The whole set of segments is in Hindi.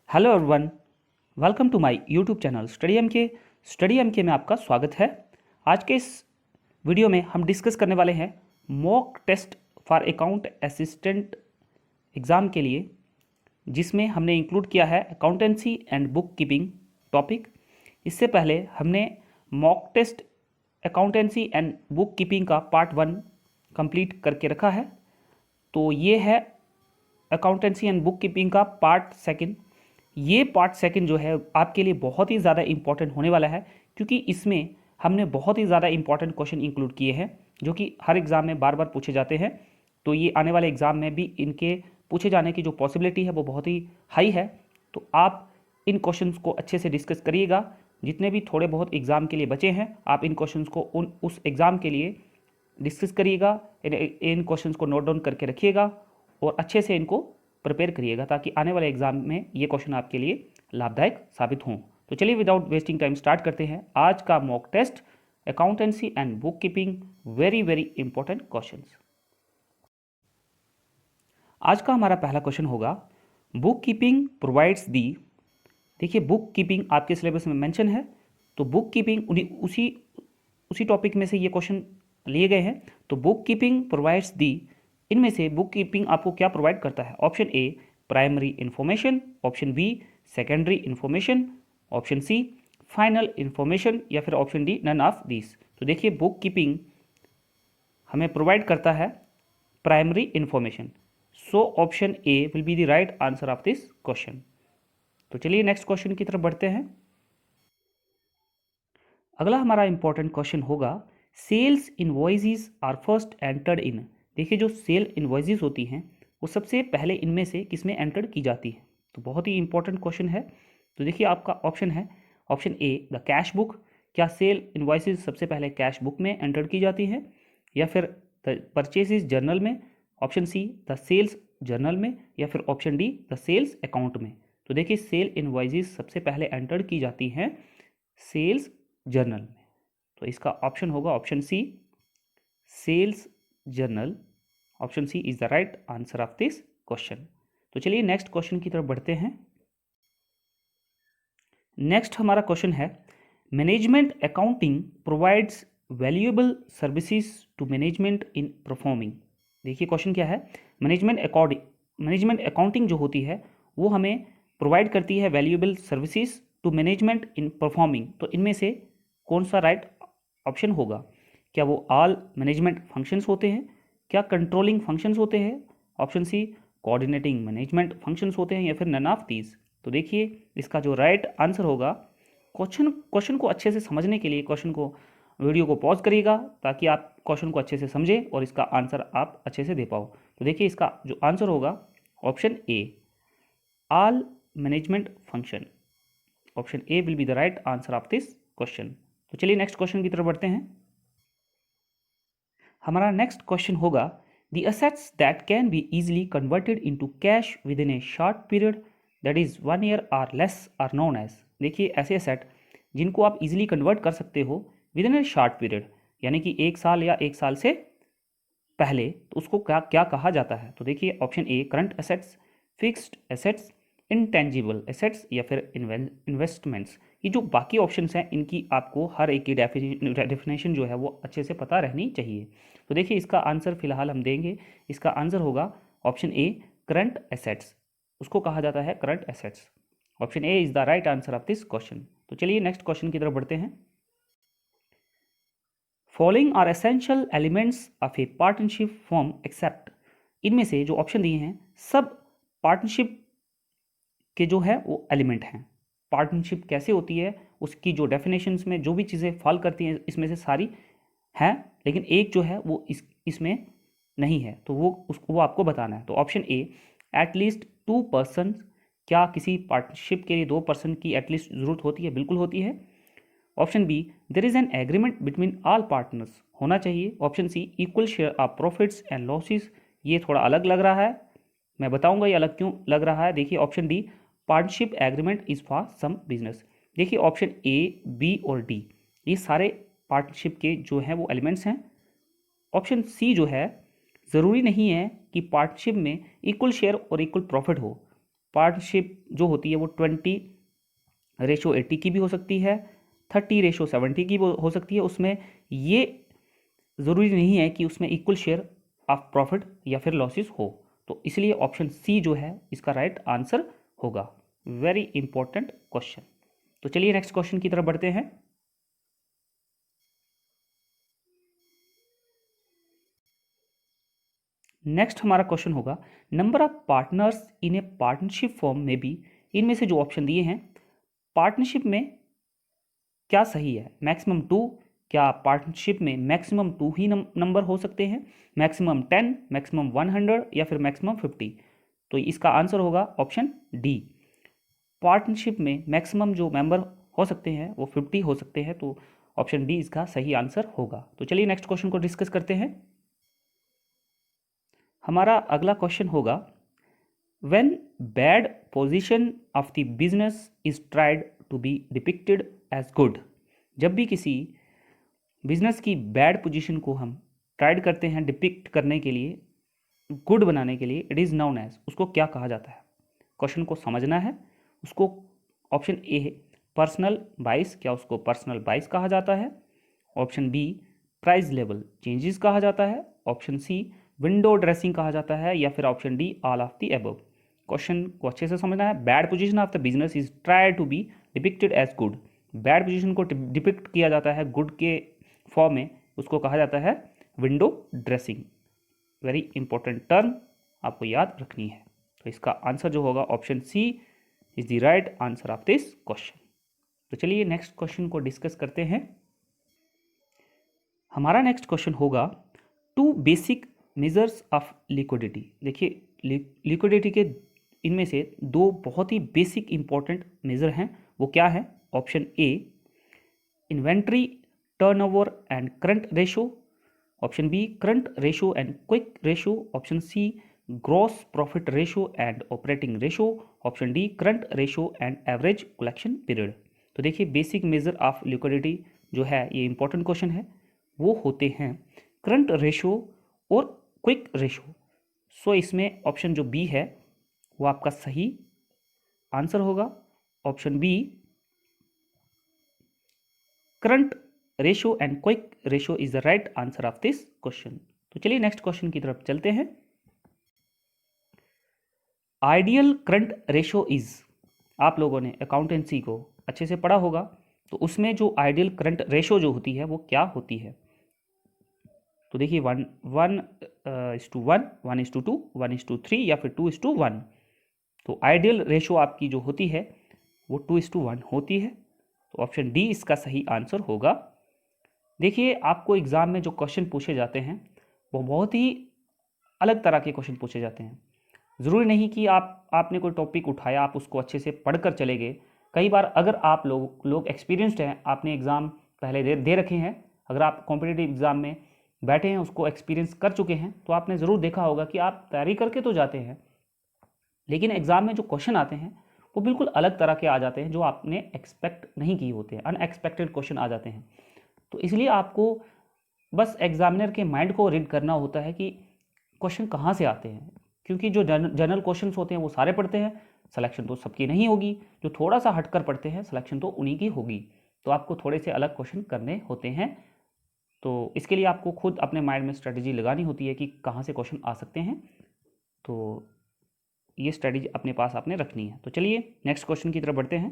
Hello everyone, welcome to my YouTube channel study M K में आपका स्वागत है। आज के इस वीडियो में हम डिस्कस करने वाले हैं mock test for account assistant exam के लिए, जिसमें हमने इंक्लूड किया है accountancy and book keeping topic. इससे पहले हमने mock test accountancy and book keeping का पार्ट 1 कंप्लीट करके रखा है। तो ये है अकाउंटेंसी एंड बुक कीपिंग का पार्ट 2। ये पार्ट 2 जो है आपके लिए बहुत ही ज़्यादा इंपॉर्टेंट होने वाला है, क्योंकि इसमें हमने बहुत ही ज़्यादा इंपॉर्टेंट क्वेश्चन इंक्लूड किए हैं जो कि हर एग्ज़ाम में बार बार पूछे जाते हैं। तो ये आने वाले एग्ज़ाम में भी इनके पूछे जाने की जो पॉसिबिलिटी है वो बहुत ही हाई है। तो आप इन क्वेश्चंस को अच्छे से डिस्कस करिएगा। जितने भी थोड़े बहुत एग्ज़ाम के लिए बचे हैं, आप इन क्वेश्चंस को उस एग्ज़ाम के लिए डिस्कस करिएगा, इन क्वेश्चंस को नोट डाउन करके रखिएगा और अच्छे से इनको प्रिपेयर करिएगा, ताकि आने वाले एग्जाम में ये क्वेश्चन आपके लिए लाभदायक साबित हों। तो चलिए विदाउट वेस्टिंग टाइम स्टार्ट करते हैं आज का mock test accountancy and book keeping, very very important questions. आज का हमारा पहला क्वेश्चन होगा, बुक कीपिंग प्रोवाइड्स दी। देखिए, बुक कीपिंग आपके सिलेबस में मेंशन है, तो बुक कीपिंग उसी टॉपिक में से ये क्वेश्चन लिए गए हैं। तो बुक कीपिंग प्रोवाइड्स दी, इनमें से बुक कीपिंग आपको क्या प्रोवाइड करता है? Option A primary information, option B secondary information, option C final information, या फिर option D none of this. तो देखिए, बुक कीपिंग हमें प्रोवाइड करता है primary information, so option A will be the right answer of this question. तो चलिए नेक्स्ट क्वेश्चन की तरफ बढ़ते हैं। अगला हमारा इंपॉर्टेंट क्वेश्चन होगा, sales invoices are first entered in. देखिए, जो सेल इनवॉइसेस होती हैं वो सबसे पहले इनमें से किसमें एंटर की जाती है? तो बहुत ही इंपॉर्टेंट क्वेश्चन है। तो देखिए, आपका ऑप्शन है option A the cash book. क्या सेल इनवॉइसेस सबसे पहले कैश बुक में एंटर की जाती है, या फिर द परचेसेस जर्नल में, option C the sales journal में, या फिर option D the sales account में? तो देखिए, सेल इनवॉइसेस सबसे पहले एंटर की जाती हैं सेल्स जर्नल में। तो इसका ऑप्शन होगा option C sales journal. Option C is the right answer of this question. तो चलिए नेक्स्ट क्वेश्चन की तरफ बढ़ते हैं। नेक्स्ट हमारा क्वेश्चन है, management accounting provides valuable services to management in performing. देखिए, क्वेश्चन क्या है? मैनेजमेंट अकाउंटिंग जो होती है वो हमें प्रोवाइड करती है valuable services to management in performing. तो इनमें से कौन सा राइट ऑप्शन होगा? क्या वो ऑल मैनेजमेंट फंक्शंस होते हैं, क्या कंट्रोलिंग फंक्शंस होते हैं, option C coordinating management functions होते हैं, या फिर नन ऑफ दीज? तो देखिए, इसका जो राइट आंसर होगा, क्वेश्चन को अच्छे से समझने के लिए वीडियो को पॉज करिएगा, ताकि आप क्वेश्चन को अच्छे से समझें और इसका आंसर आप अच्छे से दे पाओ। तो देखिए, इसका जो आंसर होगा option A all management function. Option A will be the right answer of this question. तो चलिए नेक्स्ट क्वेश्चन की तरफ बढ़ते हैं। हमारा नेक्स्ट क्वेश्चन होगा, the assets that can be easily converted into cash with in a short period that is 1 year or less are known as. देखिए, ऐसे असेट जिनको आप इजीली कन्वर्ट कर सकते हो with in a short period, यानी कि 1 साल या 1 साल से पहले, तो उसको क्या क्या कहा जाता है? तो देखिए, ऑप्शन ए current assets, fixed assets, intangible assets, या फिर इन्वेस्टमेंट्स। ये जो बाकी ऑप्शंस हैं, इनकी आपको हर एक की डेफिनेशन जो है वो अच्छे से पता रहनी चाहिए। तो देखिए, इसका आंसर फिलहाल हम देंगे। इसका आंसर होगा ऑप्शन ए करंट एसेट्स। उसको कहा जाता है current assets. Option A is the right answer of this question. तो चलिए नेक्स्ट क्वेश्चन की तरफ बढ़ते हैं। Following are essential elements of a partnership form except. इनमें से जो ऑप्शन दिए हैं सब पार्टनरशिप के जो है वो एलिमेंट हैं। पार्टनरशिप कैसे होती है, उसकी जो डेफिनेशंस में जो भी चीज़ें फॉल करती हैं, इसमें से सारी हैं, लेकिन एक जो है वो इसमें नहीं है, तो वो आपको बताना है। तो ऑप्शन ए एटलीस्ट 2 पर्सन। क्या किसी पार्टनरशिप के लिए 2 पर्सन की एटलीस्ट ज़रूरत होती है? बिल्कुल होती है। Option B there is an agreement between all partners, होना चाहिए। Option C equal share of profits and losses. ये थोड़ा अलग लग रहा है, मैं बताऊंगा ये अलग क्यों लग रहा है। देखिए, option D partnership agreement is for some business. देखिए, ऑप्शन ए, बी और डी ये सारे पार्टनरशिप के जो हैं वो एलिमेंट्स हैं। ऑप्शन सी जो है, ज़रूरी नहीं है कि पार्टनरशिप में इक्वल शेयर और इक्वल प्रॉफिट हो। पार्टनरशिप जो होती है वो 20:80 की भी हो सकती है, 30:70 की भी हो सकती है। उसमें ये ज़रूरी नहीं है कि उसमें इक्वल शेयर ऑफ प्रॉफिट या फिर लॉसेस हो। तो इसलिए ऑप्शन सी जो है इसका राइट आंसर होगा। Very important question. तो चलिए नेक्स्ट क्वेश्चन की तरफ बढ़ते हैं। नेक्स्ट हमारा क्वेश्चन होगा, number of partners in A partnership form में भी, इनमें से जो ऑप्शन दिए हैं पार्टनरशिप में क्या सही है? मैक्सिमम 2, क्या पार्टनरशिप में मैक्सिमम 2 ही नंबर हो सकते हैं, मैक्सिमम 10, मैक्सिमम 100 या फिर मैक्सिमम 50? तो इसका आंसर होगा ऑप्शन डी। पार्टनरशिप में मैक्सिमम जो मेंबर हो सकते हैं वो 50 हो सकते हैं। तो ऑप्शन डी इसका सही आंसर होगा। तो चलिए नेक्स्ट क्वेश्चन को डिस्कस करते हैं। हमारा अगला क्वेश्चन होगा, when bad position of the business is tried to be depicted as good, जब भी किसी बिजनेस की बैड पोजीशन को हम ट्राइड करते हैं डिपिक्ट करने के लिए, गुड बनाने के लिए, इट इज़ नाउन एज, उसको क्या कहा जाता है? क्वेश्चन को समझना है उसको। ऑप्शन ए है पर्सनल बाइस, क्या उसको पर्सनल बाइस कहा जाता है? Option B price level changes कहा जाता है? ऑप्शन सी विंडो ड्रेसिंग कहा जाता है? या फिर option D all of the above? Question को अच्छे से समझना है। Bad position of the business is try to be depicted as good, bad position को डिपिक्ट किया जाता है गुड के फॉर्म में, उसको कहा जाता है window dressing. Very important term आपको याद रखनी है। तो इसका आंसर जो होगा option C is the right answer of this question. तो चलिए नेक्स्ट क्वेश्चन को डिस्कस करते हैं। हमारा नेक्स्ट क्वेश्चन होगा, two basic measures of liquidity. देखिए लिक्विडिटी के इनमें से दो बहुत ही बेसिक इंपॉर्टेंट मेजर हैं, वो क्या है? Option A inventory turnover and current ratio, option B current ratio and quick ratio, option C gross profit ratio and operating ratio, option D current ratio and average collection period. तो देखिए बेसिक मेजर ऑफ लिक्विडिटी जो है, ये इंपॉर्टेंट क्वेश्चन है, वो होते हैं करंट रेशो और क्विक रेशो। सो इसमें ऑप्शन जो बी है वो आपका सही आंसर होगा। Option B current ratio and quick ratio is the right answer of this question. तो चलिए नेक्स्ट क्वेश्चन की तरफ चलते हैं। आइडियल करंट रेशो इज, आप लोगों ने अकाउंटेंसी को अच्छे से पढ़ा होगा, तो उसमें जो आइडियल करंट रेशो जो होती है वो क्या होती है? तो देखिए 1:1, 1:2, 1:3 या फिर 2:1। तो आइडियल रेशो आपकी जो होती है वो 2:1 होती है। तो ऑप्शन डी इसका सही आंसर होगा। देखिए आपको एग्ज़ाम में जो क्वेश्चन पूछे जाते हैं वो बहुत ही अलग तरह के क्वेश्चन पूछे जाते हैं। ज़रूरी नहीं कि आपने कोई टॉपिक उठाया आप उसको अच्छे से पढ़कर चले गए। कई बार अगर आप लोग एक्सपीरियंस्ड हैं, आपने एग्ज़ाम पहले दे रखे हैं, अगर आप कॉम्पिटिटिव एग्ज़ाम में बैठे हैं, उसको एक्सपीरियंस कर चुके हैं, तो आपने ज़रूर देखा होगा कि आप तैयारी करके तो जाते हैं, लेकिन एग्ज़ाम में जो क्वेश्चन आते हैं वो बिल्कुल अलग तरह के आ जाते हैं, जो आपने एक्सपेक्ट नहीं किए होते हैं, अनएक्सपेक्टेड क्वेश्चन आ जाते हैं। तो इसलिए आपको बस एग्जामिनर के माइंड को रीड करना होता है कि क्वेश्चन कहाँ से आते हैं, क्योंकि जो जनरल क्वेश्चंस होते हैं वो सारे पढ़ते हैं, सिलेक्शन तो सबकी नहीं होगी। जो थोड़ा सा हटकर पढ़ते हैं सिलेक्शन तो उन्हीं की होगी। तो आपको थोड़े से अलग क्वेश्चन करने होते हैं। तो इसके लिए आपको खुद अपने माइंड में स्ट्रेटजी लगानी होती है कि कहाँ से क्वेश्चन आ सकते हैं। तो ये स्ट्रेटजी अपने पास आपने रखनी है। तो चलिए नेक्स्ट क्वेश्चन की तरफ बढ़ते हैं।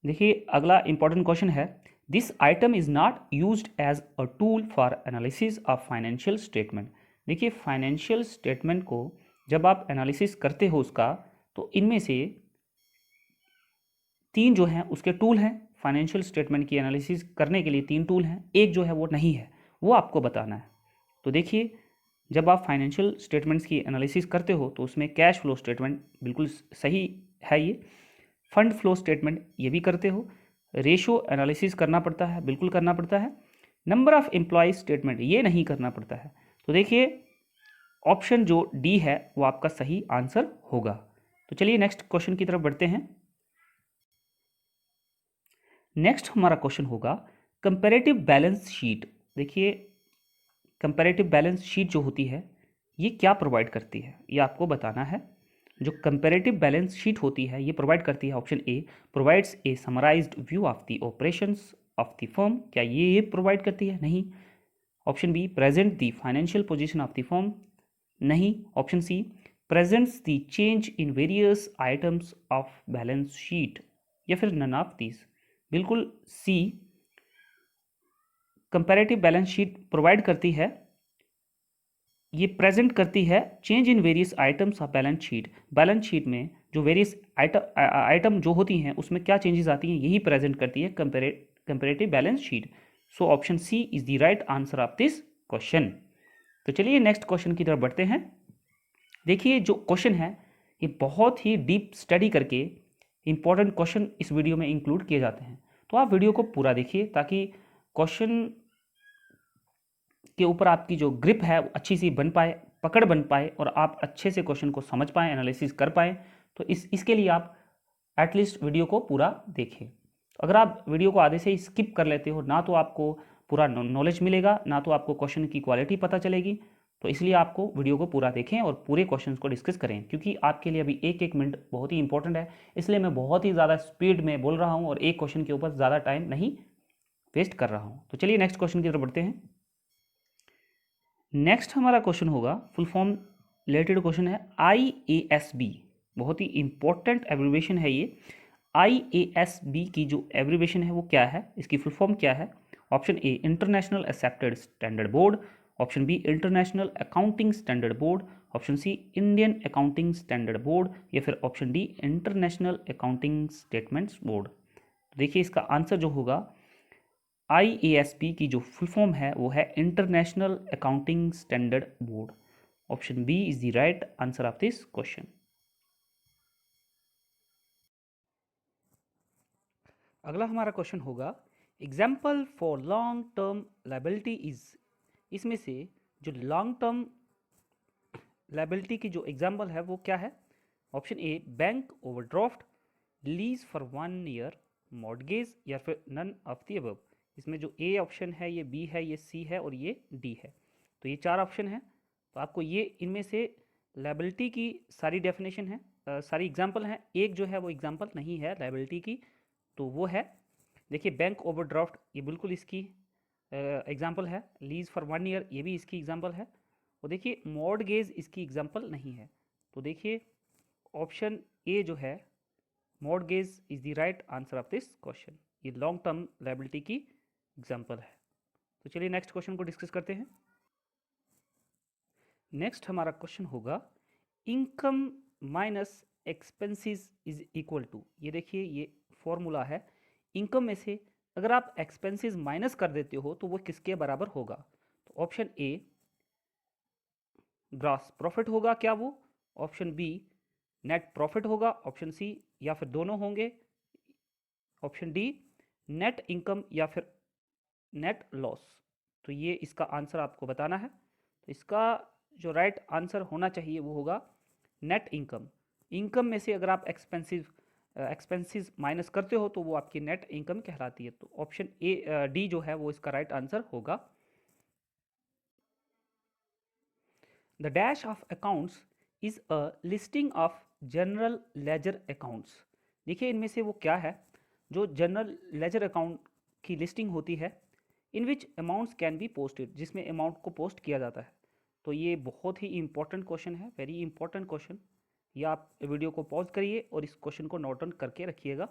देखिए अगला इंपॉर्टेंट क्वेश्चन है, this item is not used as a tool for analysis of financial statement. देखिए फाइनेंशियल स्टेटमेंट को जब आप एनालिसिस करते हो उसका, तो इनमें से 3 जो हैं उसके टूल हैं। फाइनेंशियल स्टेटमेंट की एनालिसिस करने के लिए 3 टूल हैं, एक जो है वो नहीं है, वो आपको बताना है। तो देखिए जब आप फाइनेंशियल स्टेटमेंट्स की एनालिसिस करते हो तो उसमें कैश फ्लो स्टेटमेंट बिल्कुल सही है, ये फंड फ्लो स्टेटमेंट ये भी करते हो, रेशो एनालिसिस करना पड़ता है, बिल्कुल करना पड़ता है, नंबर ऑफ एम्प्लॉयज स्टेटमेंट ये नहीं करना पड़ता है। तो देखिए ऑप्शन जो डी है वो आपका सही आंसर होगा। तो चलिए नेक्स्ट क्वेश्चन की तरफ बढ़ते हैं। नेक्स्ट हमारा क्वेश्चन होगा कंपैरेटिव बैलेंस शीट। देखिए कंपैरेटिव बैलेंस शीट जो होती है ये क्या प्रोवाइड करती है, ये आपको बताना है। जो कंपैरेटिव बैलेंस शीट होती है ये प्रोवाइड करती है, option A provides a summarised view of the operations of the firm, क्या ये प्रोवाइड करती है? नहीं। Option B present the financial position of the firm, नहीं। Option C presents the change in various items of balance sheet, या फिर नन ऑफ दिस। बिल्कुल C comparative balance sheet provide करती है, ये प्रेजेंट करती है change in various items of balance sheet. Balance sheet में जो वेरियस आइटम जो होती हैं उसमें क्या चेंजेस आती हैं, यही प्रेजेंट करती है comparative balance sheet. So option C is the right answer of this question. तो चलिए नेक्स्ट क्वेश्चन की तरफ बढ़ते हैं। देखिए जो क्वेश्चन है ये बहुत ही डीप स्टडी करके इंपॉर्टेंट क्वेश्चन इस वीडियो में इंक्लूड किए जाते हैं, तो आप वीडियो को पूरा देखिए ताकि क्वेश्चन के ऊपर आपकी जो ग्रिप है वो अच्छी सी बन पाए, पकड़ बन पाए और आप अच्छे से क्वेश्चन को समझ पाएँ, एनालिसिस कर पाएँ। तो इसके लिए आप एटलीस्ट वीडियो को पूरा देखें। अगर आप वीडियो को आधे से ही स्किप कर लेते हो, ना तो आपको पूरा नॉलेज मिलेगा, ना तो आपको क्वेश्चन की क्वालिटी पता चलेगी। तो इसलिए आपको वीडियो को पूरा देखें और पूरे क्वेश्चंस को डिस्कस करें, क्योंकि आपके लिए अभी एक एक मिनट बहुत ही इंपॉर्टेंट है। इसलिए मैं बहुत ही ज़्यादा स्पीड में बोल रहा हूँ और एक क्वेश्चन के ऊपर ज़्यादा टाइम नहीं वेस्ट कर रहा हूँ। तो चलिए नेक्स्ट क्वेश्चन की तरफ बढ़ते हैं। नेक्स्ट हमारा क्वेश्चन होगा, फुल फॉर्म रिलेटेड क्वेश्चन है IASB, बहुत ही इंपॉर्टेंट एब्रीविएशन है ये। IASB की जो एब्रीविएशन है वो क्या है, इसकी फुल फॉर्म क्या है? Option A international accepted standard board, option B international accounting standard board, option C Indian accounting standard board, या फिर option D international accounting statements board. देखिए इसका आंसर जो होगा IASB की जो फुल फॉर्म है वो है international accounting standard board. Option B is the right answer of this question. अगला हमारा क्वेश्चन होगा, example for long term liability is, इसमें से जो लॉन्ग टर्म लायबिलिटी की जो एग्जाम्पल है वो क्या है? Option A bank overdraft, lease for 1 year, mortgage, या फिर नन ऑफ द अबव। इसमें जो ए ऑप्शन है, ये बी है, ये सी है और ये डी है। तो ये 4 ऑप्शन है। तो आपको ये इनमें से लायबिलिटी की सारी डेफिनेशन है, सारी एग्जाम्पल हैं। एक जो है वो एग्जाम्पल नहीं है लायबिलिटी की, तो वो है, देखिए बैंक ओवरड्राफ्ट, ये बिल्कुल इसकी एग्जाम्पल है। लीज फॉर 1 ईयर, ये भी इसकी एग्जाम्पल है। और देखिए मॉर्गेज इसकी एग्जाम्पल नहीं है। तो देखिए ऑप्शन ए जो है mortgage is the right answer of this question. ये लॉन्ग टर्म लायबिलिटी की एग्जाम्पल है। तो चलिए नेक्स्ट क्वेश्चन को डिस्कस करते हैं। नेक्स्ट हमारा क्वेश्चन होगा, income minus expenses is equal to, ये देखिए ये फॉर्मूला है। इनकम में से अगर आप एक्सपेंसेस माइनस कर देते हो तो वो किसके बराबर होगा? तो ऑप्शन ए ग्रॉस प्रॉफिट होगा क्या वो, ऑप्शन बी नेट प्रॉफिट होगा, ऑप्शन सी या फिर दोनों होंगे, ऑप्शन डी नेट इनकम या फिर नेट लॉस। तो ये इसका आंसर आपको बताना है। तो इसका जो राइट आंसर होना चाहिए वो होगा नेट इनकम। इनकम में से अगर आप एक्सपेंसेस माइनस करते हो तो वो आपकी नेट इनकम कहलाती है। तो ऑप्शन ए डी जो है वो इसका राइट आंसर होगा। The dash of accounts is a listing of general ledger accounts. देखिए इनमें से वो क्या है, जो जनरल लेजर अकाउंट की लिस्टिंग होती है, इन विच अमाउंट्स कैन बी पोस्टेड, जिसमें अमाउंट को पोस्ट किया जाता है। तो ये बहुत ही इंपॉर्टेंट क्वेश्चन है, वेरी इंपॉर्टेंट क्वेश्चन। या आप वीडियो को पॉज करिए और इस क्वेश्चन को नोट डाउन करके रखिएगा।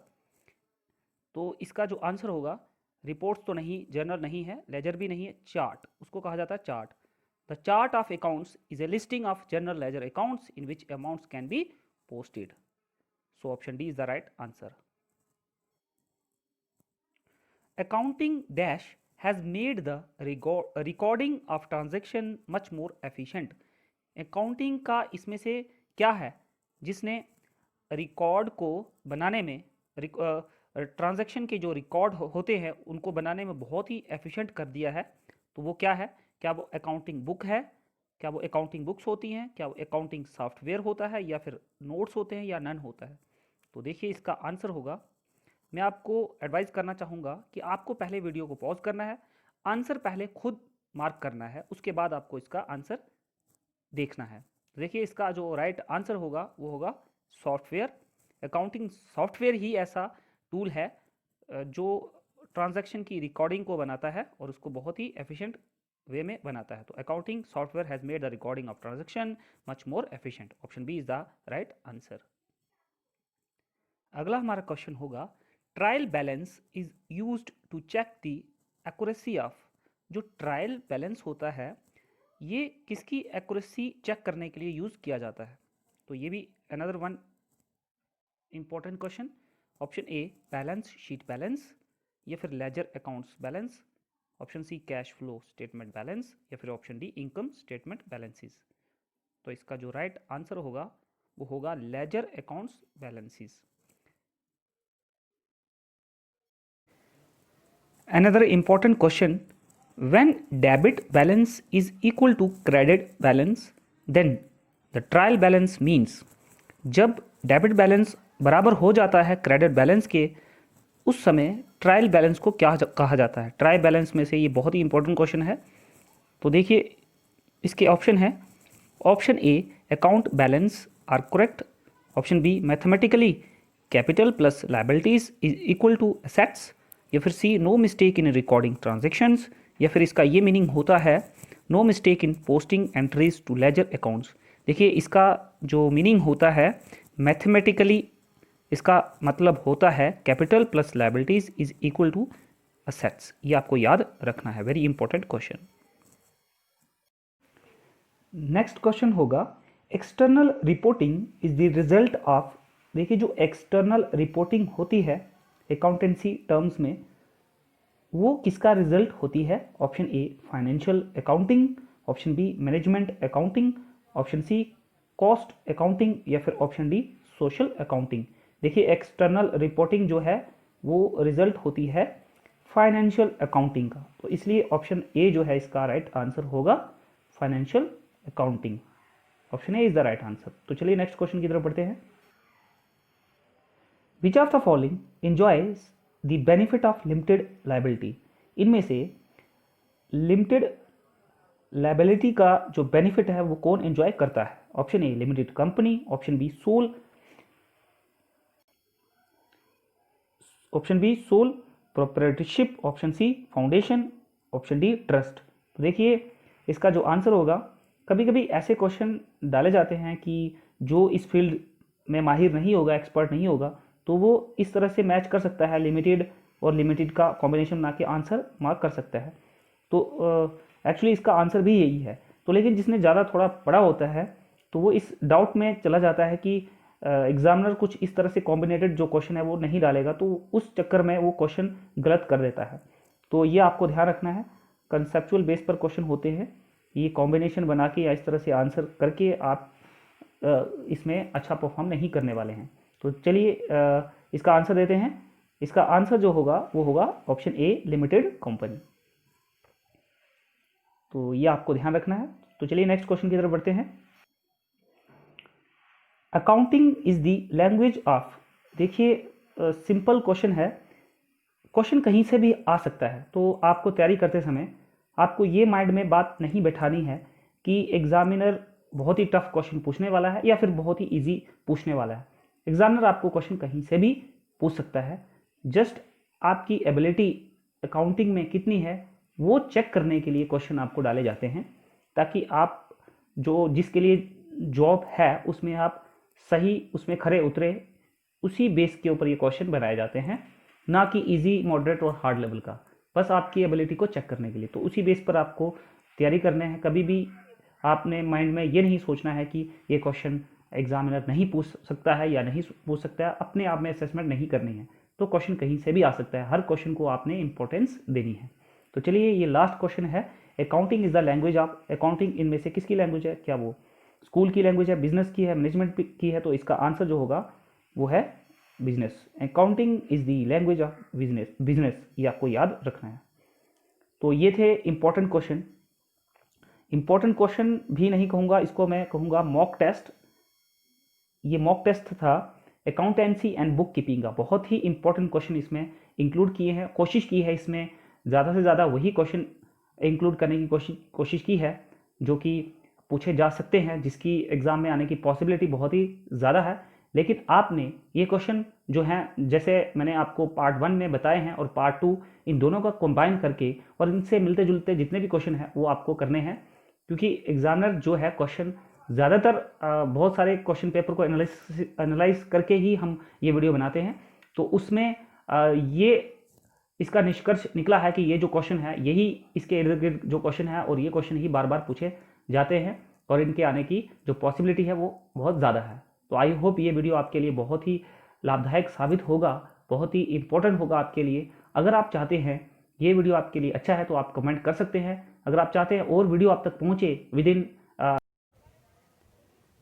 तो इसका जो आंसर होगा, रिपोर्ट्स तो नहीं, जर्नल नहीं है, लेजर भी नहीं है, चार्ट, उसको कहा जाता है chart. The chart of accounts is a listing of general ledger accounts in which amounts can be posted. So option D is the right answer. Accounting dash has made the recording of transaction much more efficient। Accounting का इसमें से क्या है जिसने रिकॉर्ड को बनाने में, ट्रांजैक्शन के जो रिकॉर्ड होते हैं उनको बनाने में बहुत ही एफिशिएंट कर दिया है? तो वो क्या है? क्या वो अकाउंटिंग बुक है, क्या वो अकाउंटिंग बुक्स होती हैं, क्या वो अकाउंटिंग सॉफ्टवेयर होता है, या फिर नोट्स होते हैं, या नन होता है? तो देखिए इसका आंसर होगा, मैं आपको एडवाइस करना चाहूँगा कि आपको पहले वीडियो को पॉज करना है, आंसर पहले खुद मार्क करना है, उसके बाद आपको इसका आंसर देखना है। देखिए इसका जो राइट आंसर होगा वो होगा सॉफ्टवेयर। अकाउंटिंग सॉफ्टवेयर ही ऐसा टूल है जो ट्रांजैक्शन की रिकॉर्डिंग को बनाता है और उसको बहुत ही एफिशिएंट वे में बनाता है। तो accounting software has made the recording of transaction much more efficient. Option B is the right answer. अगला हमारा क्वेश्चन होगा, trial balance is used to check the accuracy of. जो ट्रायल बैलेंस होता है ये किसकी एक्यूरेसी चेक करने के लिए यूज़ किया जाता है? तो ये भी another one important question. Option A balance sheet balance, या फिर ledger accounts balance, option C cash flow statement balance, या फिर option D income statement balances. तो इसका जो राइट आंसर होगा वो होगा ledger accounts balances. Another important question, when debit balance is equal to credit balance, then the trial balance means। जब डेबिट बैलेंस बराबर हो जाता है क्रेडिट बैलेंस के, उस समय ट्रायल बैलेंस को क्या कहा जाता है? ट्रायल बैलेंस में से ये बहुत ही इंपॉर्टेंट क्वेश्चन है। तो देखिए इसके ऑप्शन है, option A account balance are correct, option B mathematically capital plus liabilities is equal to assets, या फिर C no mistake in recording transactions, या फिर इसका ये मीनिंग होता है no mistake in posting entries to ledger accounts. देखिए इसका जो मीनिंग होता है मैथमेटिकली, इसका मतलब होता है capital plus liabilities is equal to assets. ये आपको याद रखना है, very important question. Next question होगा, external reporting is the result of. देखिए जो एक्सटर्नल रिपोर्टिंग होती है अकाउंटेंसी टर्म्स में, वो किसका रिजल्ट होती है? Option A financial accounting, option B management accounting, option C cost accounting, या फिर ऑप्शन डी सोशल अकाउंटिंग। देखिए एक्सटर्नल रिपोर्टिंग जो है वो रिजल्ट होती है फाइनेंशियल अकाउंटिंग का, तो इसलिए ऑप्शन ए जो है इसका राइट आंसर होगा financial accounting. Option A is the right answer. तो चलिए नेक्स्ट क्वेश्चन की तरफ बढ़ते हैं। Which of the following enjoys the benefit of limited liability. इनमें से लिमिटेड लायबिलिटी का जो बेनिफिट है वो कौन एंजॉय करता है? Option A limited company, option B sole proprietorship, option C foundation, option D trust. तो देखिए इसका जो आंसर होगा, कभी कभी ऐसे क्वेश्चन डाले जाते हैं कि जो इस फील्ड में माहिर नहीं होगा, एक्सपर्ट नहीं होगा, तो वो इस तरह से मैच कर सकता है, लिमिटेड और लिमिटेड का कॉम्बिनेशन बना के आंसर मार्क कर सकता है। तो एक्चुअली इसका आंसर भी यही है। तो लेकिन जिसने ज़्यादा थोड़ा पढ़ा होता है तो वो इस डाउट में चला जाता है कि एग्जामिनर कुछ इस तरह से कॉम्बिनेटेड जो क्वेश्चन है वो नहीं डालेगा, तो उस चक्कर में वो क्वेश्चन गलत कर देता है। तो ये आपको ध्यान रखना है, कंसेप्चुअल बेस पर क्वेश्चन होते हैं, ये कॉम्बिनेशन बना के या इस तरह से आंसर करके आप इसमें अच्छा परफॉर्म नहीं करने वाले हैं। तो चलिए इसका आंसर देते हैं। इसका आंसर जो होगा वो होगा ऑप्शन ए लिमिटेड कंपनी। तो ये आपको ध्यान रखना है। तो चलिए नेक्स्ट क्वेश्चन की तरफ बढ़ते हैं। Accounting is the language of. देखिए सिंपल क्वेश्चन है, क्वेश्चन कहीं से भी आ सकता है, तो आपको तैयारी करते समय आपको ये माइंड में बात नहीं बैठानी है कि एग्जामिनर बहुत ही टफ क्वेश्चन पूछने वाला है या फिर बहुत ही इजी पूछने वाला है। एग्जामिनर आपको क्वेश्चन कहीं से भी पूछ सकता है, जस्ट आपकी एबिलिटी अकाउंटिंग में कितनी है वो चेक करने के लिए क्वेश्चन आपको डाले जाते हैं, ताकि आप जो जिसके लिए जॉब है उसमें आप सही उसमें खरे उतरे। उसी बेस के ऊपर ये क्वेश्चन बनाए जाते हैं, ना कि इजी, मॉडरेट और हार्ड लेवल का, बस आपकी एबिलिटी को चेक करने के लिए। तो उसी बेस पर आपको तैयारी करना है। कभी भी आपने माइंड में ये नहीं सोचना है कि ये क्वेश्चन एग्जामिनर नहीं पूछ सकता है या नहीं पूछ सकता है, अपने आप में असेसमेंट नहीं करनी है। तो क्वेश्चन कहीं से भी आ सकता है, हर क्वेश्चन को आपने इंपॉर्टेंस देनी है। तो चलिए ये लास्ट क्वेश्चन है, accounting is the language of. Accounting इनमें से किसकी लैंग्वेज है? क्या वो स्कूल की लैंग्वेज है, बिजनेस की है, मैनेजमेंट की है? तो इसका आंसर जो होगा वो है business. Accounting is the language of business, ये आपको याद रखना है। तो ये थे इंपॉर्टेंट क्वेश्चन। इंपॉर्टेंट क्वेश्चन भी नहीं कहूँगा, इसको मैं कहूँगा मॉक टेस्ट। ये मॉक टेस्ट था अकाउंटेंसी एंड बुक कीपिंग का। बहुत ही इंपॉर्टेंट क्वेश्चन इसमें इंक्लूड किए हैं, कोशिश की है इसमें ज़्यादा से ज़्यादा वही क्वेश्चन इंक्लूड करने की कोशिश की है जो कि पूछे जा सकते हैं, जिसकी एग्ज़ाम में आने की पॉसिबिलिटी बहुत ही ज़्यादा है। लेकिन आपने ये क्वेश्चन जो हैं, जैसे मैंने आपको पार्ट 1 में बताए हैं और पार्ट 2, इन दोनों का कंबाइन करके और इनसे मिलते जुलते जितने भी क्वेश्चन हैं वो आपको करने हैं, क्योंकि एग्जामिनर जो है क्वेश्चन ज़्यादातर बहुत सारे क्वेश्चन पेपर को एनालाइज करके ही हम ये वीडियो बनाते हैं। तो उसमें ये इसका निष्कर्ष निकला है कि ये जो क्वेश्चन है यही इसके इर्द गिर्द जो क्वेश्चन है और ये क्वेश्चन ही बार बार पूछे जाते हैं और इनके आने की जो पॉसिबिलिटी है वो बहुत ज़्यादा है। तो आई होप ये वीडियो आपके लिए बहुत ही लाभदायक साबित होगा, बहुत ही इंपॉर्टेंट होगा आपके लिए। अगर आप चाहते हैं ये वीडियो आपके लिए अच्छा है तो आप कमेंट कर सकते हैं। अगर आप चाहते हैं और वीडियो आप तक पहुँचे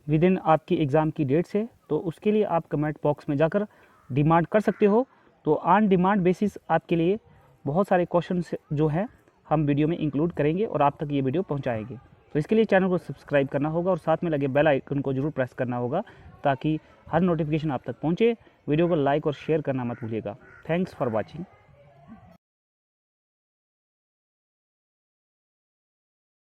विदिन आपकी एग्ज़ाम की डेट से, तो उसके लिए आप कमेंट बॉक्स में जाकर डिमांड कर सकते हो। तो ऑन डिमांड बेसिस आपके लिए बहुत सारे क्वेश्चन जो हैं हम वीडियो में इंक्लूड करेंगे और आप तक ये वीडियो पहुंचाएंगे। तो इसके लिए चैनल को सब्सक्राइब करना होगा और साथ में लगे बेल आइकन को जरूर प्रेस करना होगा ताकि हर नोटिफिकेशन आप तक पहुंचे। वीडियो को लाइक और शेयर करना मत भूलिएगा। Thanks for watching.